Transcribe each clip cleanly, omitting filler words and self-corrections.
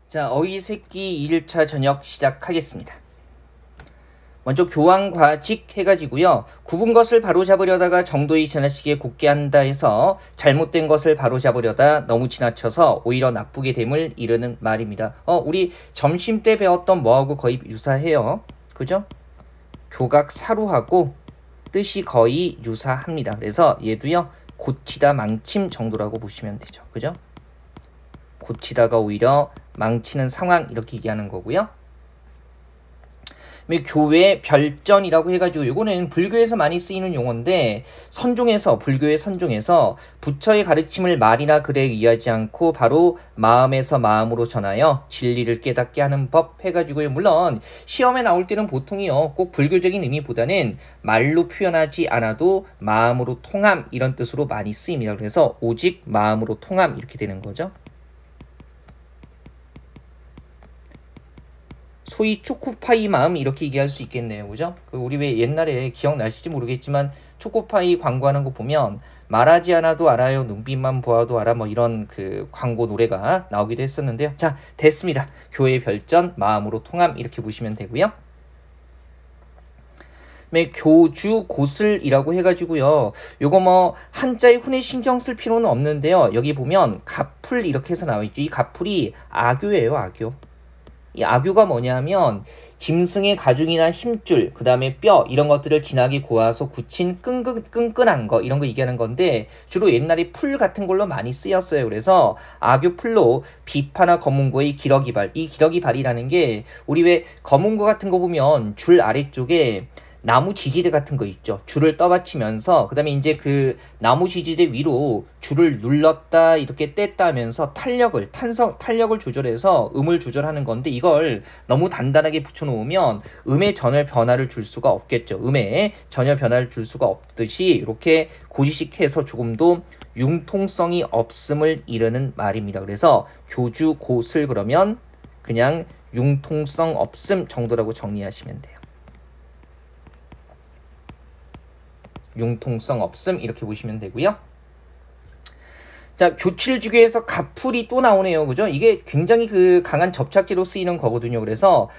자, 어휘새끼 1일차 저녁 시작하겠습니다. 먼저 교환과직 해가지고요. 굽은 것을 바로잡으려다가 정도의 지나치게 곱게 한다 해서 잘못된 것을 바로잡으려다 너무 지나쳐서 오히려 나쁘게 됨을 이르는 말입니다. 우리 점심 때 배웠던 뭐하고 거의 유사해요. 그죠? 교각사루하고 뜻이 거의 유사합니다. 그래서 얘도요. 고치다 망침 정도라고 보시면 되죠. 그죠? 고치다가 오히려 망치는 상황 이렇게 얘기하는 거고요. 교회 별전이라고 해가지고 이거는 불교에서 많이 쓰이는 용어인데 불교의 선종에서 부처의 가르침을 말이나 글에 의하지 않고 바로 마음에서 마음으로 전하여 진리를 깨닫게 하는 법 해가지고요. 물론 시험에 나올 때는 보통이요. 꼭 불교적인 의미보다는 말로 표현하지 않아도 마음으로 통함 이런 뜻으로 많이 쓰입니다. 그래서 오직 마음으로 통함 이렇게 되는 거죠. 소위 초코파이 마음 이렇게 얘기할 수 있겠네요. 그죠? 우리 왜 옛날에 기억나실지 모르겠지만 초코파이 광고하는 거 보면 말하지 않아도 알아요. 눈빛만 보아도 알아. 뭐 이런 그 광고 노래가 나오기도 했었는데요. 자, 됐습니다. 교회 별전 마음으로 통함 이렇게 보시면 되고요. 교주 고슬이라고 해가지고요. 요거 뭐 한자에 훈에 신경 쓸 필요는 없는데요. 여기 보면 가풀 이렇게 해서 나와 있죠. 이 가풀이 악교예요. 악교. 이 악교가 뭐냐면 짐승의 가죽이나 힘줄, 그 다음에 뼈 이런 것들을 진하게 고아서 굳힌 끈끈한 거 이런 거 얘기하는 건데 주로 옛날에 풀 같은 걸로 많이 쓰였어요. 그래서 악교 풀로 비파나 검은고의 기러기발, 이 기러기발이라는 게 우리 왜 검은고 같은 거 보면 줄 아래쪽에 나무 지지대 같은 거 있죠. 줄을 떠받치면서 그다음에 이제 그 나무 지지대 위로 줄을 눌렀다 이렇게 뗐다 하면서 탄력을 조절해서 음을 조절하는 건데 이걸 너무 단단하게 붙여놓으면 음에 전혀 변화를 줄 수가 없겠죠. 음에 전혀 변화를 줄 수가 없듯이 이렇게 고지식해서 조금도 융통성이 없음을 이르는 말입니다. 그래서 교주 고슬 그러면 그냥 융통성 없음 정도라고 정리하시면 돼요. 융통성 없음 이렇게 보시면 되고요. 자, 교칠주교에서 가풀이 또 나오네요. 그죠? 이게 굉장히 그 강한 접착제로 쓰이는 거거든요. 그래서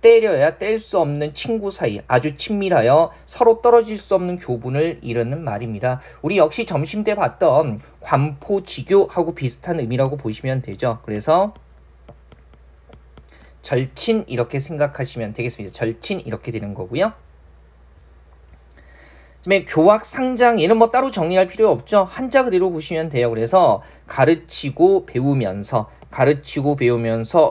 때려야 뗄 수 없는 친구 사이 아주 친밀하여 서로 떨어질 수 없는 교분을 이루는 말입니다. 우리 역시 점심 때 봤던 관포지교하고 비슷한 의미라고 보시면 되죠. 그래서 절친 이렇게 생각하시면 되겠습니다. 절친 이렇게 되는 거고요. 그다음에 교학 상장 얘는 뭐 따로 정리할 필요 없죠. 한자 그대로 보시면 돼요. 그래서 가르치고 배우면서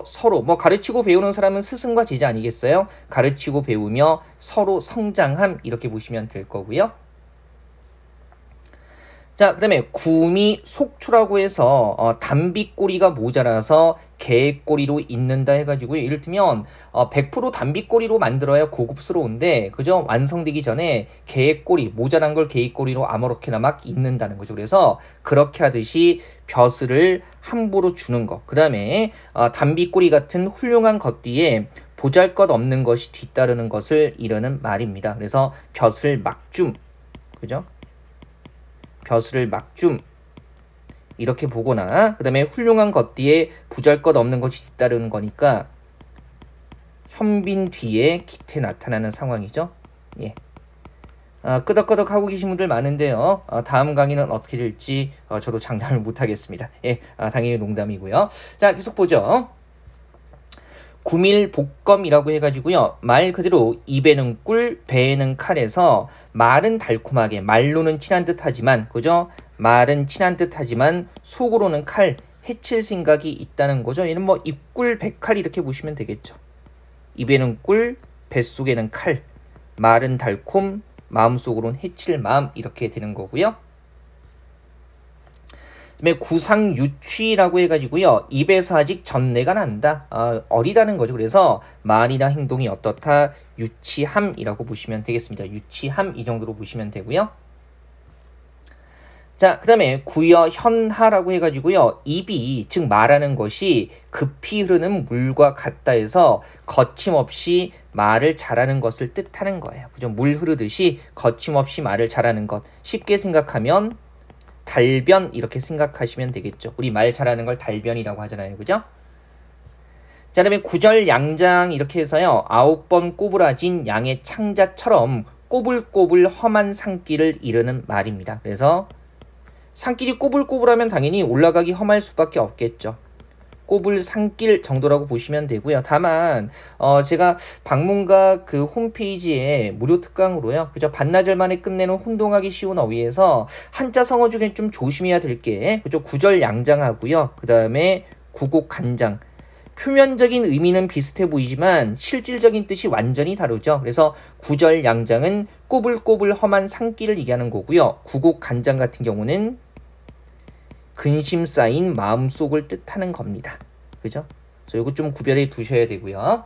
서로 가르치고 배우는 사람은 스승과 제자 아니겠어요? 가르치고 배우며 서로 성장함 이렇게 보시면 될 거고요. 자, 그 다음에 구미 속초라고 해서 담비꼬리가 모자라서 개꼬리로 있는다 해가지고요. 이를테면 100% 담비꼬리로 만들어야 고급스러운데 그죠? 완성되기 전에 개꼬리 모자란 걸 개꼬리로 아무렇게나 막 있는다는 거죠. 그래서 그렇게 하듯이 벼슬을 함부로 주는 거. 그 다음에 담비꼬리 같은 훌륭한 것 뒤에 보잘것없는 것이 뒤따르는 것을 이르는 말입니다. 그래서 벼슬 막줌 그죠? 벼슬을 막줌 이렇게 보거나 그 다음에 훌륭한 것 뒤에 보잘것없는 것이 뒤따르는 거니까 현빈 뒤에 기태 나타나는 상황이죠. 예. 끄덕끄덕 하고 계신 분들 많은데요. 다음 강의는 어떻게 될지 저도 장담을 못하겠습니다. 예, 당연히 농담이고요. 자, 계속 보죠. 구밀복검이라고 해가지고요. 말 그대로 입에는 꿀, 배에는 칼에서 말은 달콤하게 말로는 친한 듯하지만 그죠? 말은 친한 듯하지만 속으로는 칼, 해칠 생각이 있다는 거죠. 얘는 뭐 입꿀, 배칼 이렇게 보시면 되겠죠. 입에는 꿀, 뱃속에는 칼, 말은 달콤, 마음속으로는 해칠 마음 이렇게 되는 거고요. 구상유취라고 해가지고요. 입에서 아직 전내가 난다. 어리다는 거죠. 그래서 말이나 행동이 어떻다. 유치함이라고 보시면 되겠습니다. 유치함 이 정도로 보시면 되고요. 자, 그 다음에 구여현하라고 해가지고요. 입이 즉 말하는 것이 급히 흐르는 물과 같다 해서 거침없이 말을 잘하는 것을 뜻하는 거예요. 그죠? 물 흐르듯이 거침없이 말을 잘하는 것. 쉽게 생각하면 달변 이렇게 생각하시면 되겠죠. 우리 말 잘하는 걸 달변이라고 하잖아요. 그죠? 자, 그다음에 구절양장 이렇게 해서요. 9번 꼬부라진 양의 창자처럼 꼬불꼬불 험한 산길을 이르는 말입니다. 그래서 산길이 꼬불꼬불하면 당연히 올라가기 험할 수밖에 없겠죠. 꼬불 산길 정도라고 보시면 되고요. 다만 제가 방문각 그 홈페이지에 무료 특강으로요. 그죠? 반나절 만에 끝내는 혼동하기 쉬운 어휘에서 한자 성어 중에 좀 조심해야 될 게 그죠? 구절양장하고요. 그 다음에 구곡간장. 표면적인 의미는 비슷해 보이지만 실질적인 뜻이 완전히 다르죠. 그래서 구절양장은 꼬불꼬불 험한 산길을 얘기하는 거고요. 구곡간장 같은 경우는 근심 쌓인 마음속을 뜻하는 겁니다. 그죠? 그래서 이거 좀 구별해 두셔야 되고요.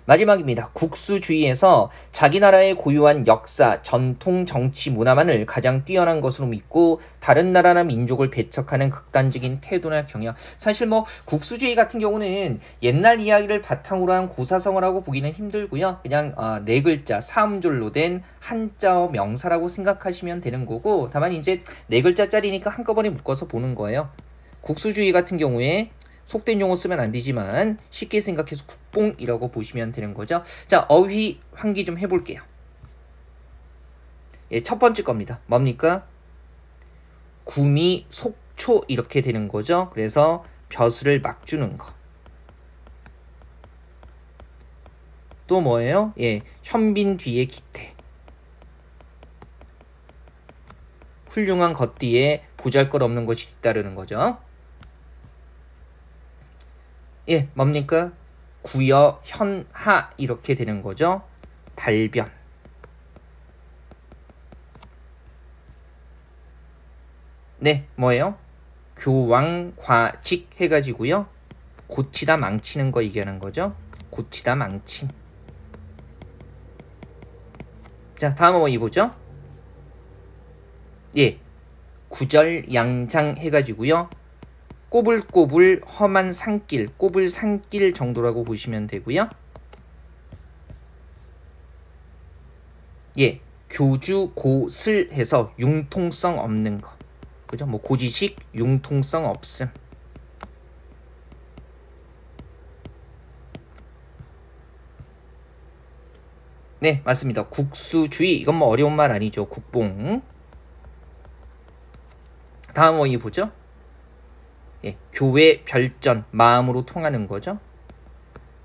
마지막입니다. 국수주의에서 자기 나라의 고유한 역사, 전통, 정치, 문화만을 가장 뛰어난 것으로 믿고 다른 나라나 민족을 배척하는 극단적인 태도나 경향. 사실 뭐 국수주의 같은 경우는 옛날 이야기를 바탕으로 한 고사성어라고 보기는 힘들고요. 그냥 네 글자, 사음절로 된 한자어 명사라고 생각하시면 되는 거고, 다만 이제 네 글자짜리니까 한꺼번에 묶어서 보는 거예요. 국수주의 같은 경우에 속된 용어 쓰면 안 되지만 쉽게 생각해서 국뽕이라고 보시면 되는 거죠. 자, 어휘 환기 좀 해볼게요. 예, 첫 번째 겁니다. 뭡니까? 구미, 속초 이렇게 되는 거죠. 그래서 벼슬을 막 주는 거. 또 뭐예요? 예, 현빈 뒤에 기태. 훌륭한 것 뒤에 보잘것없는 것이 뒤따르는 거죠. 예, 뭡니까? 구여, 현하 이렇게 되는 거죠. 달변. 네, 뭐예요? 교왕, 과직 해가지고요. 고치다 망치는 거 얘기하는 거죠. 고치다 망침. 자, 다음 어휘 보죠. 예, 구절양장 해가지고요. 꼬불꼬불 험한 산길, 꼬불 산길 정도라고 보시면 되고요. 예, 교주 고슬 해서 융통성 없는 거. 그죠? 뭐 고지식 융통성 없음. 네, 맞습니다. 국수주의. 이건 뭐 어려운 말 아니죠. 국뽕. 다음 어휘 보죠. 예, 교회 별전, 마음으로 통하는 거죠.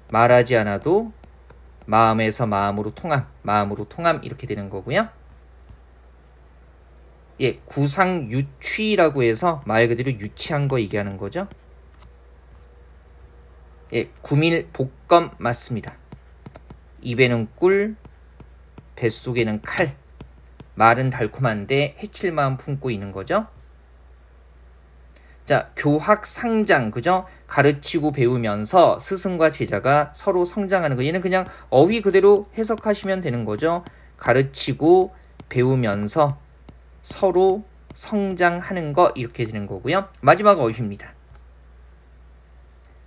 말하지 않아도 마음에서 마음으로 통함 이렇게 되는 거고요. 예, 구상유취라고 해서 말 그대로 유치한 거 얘기하는 거죠. 예, 구밀복검 맞습니다. 입에는 꿀, 뱃속에는 칼. 말은 달콤한데 해칠 마음 품고 있는 거죠. 자, 교학상장, 그죠? 가르치고 배우면서 스승과 제자가 서로 성장하는 거. 얘는 그냥 어휘 그대로 해석하시면 되는 거죠. 가르치고 배우면서 서로 성장하는 거 이렇게 되는 거고요. 마지막 어휘입니다.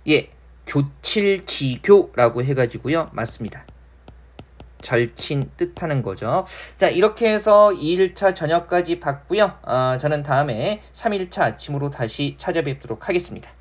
예, 교칠지교라고 해가지고요. 맞습니다. 절친 뜻하는 거죠. 자, 이렇게 해서 2일차 저녁까지 봤고요. 저는 다음에 3일차 아침으로 다시 찾아뵙도록 하겠습니다.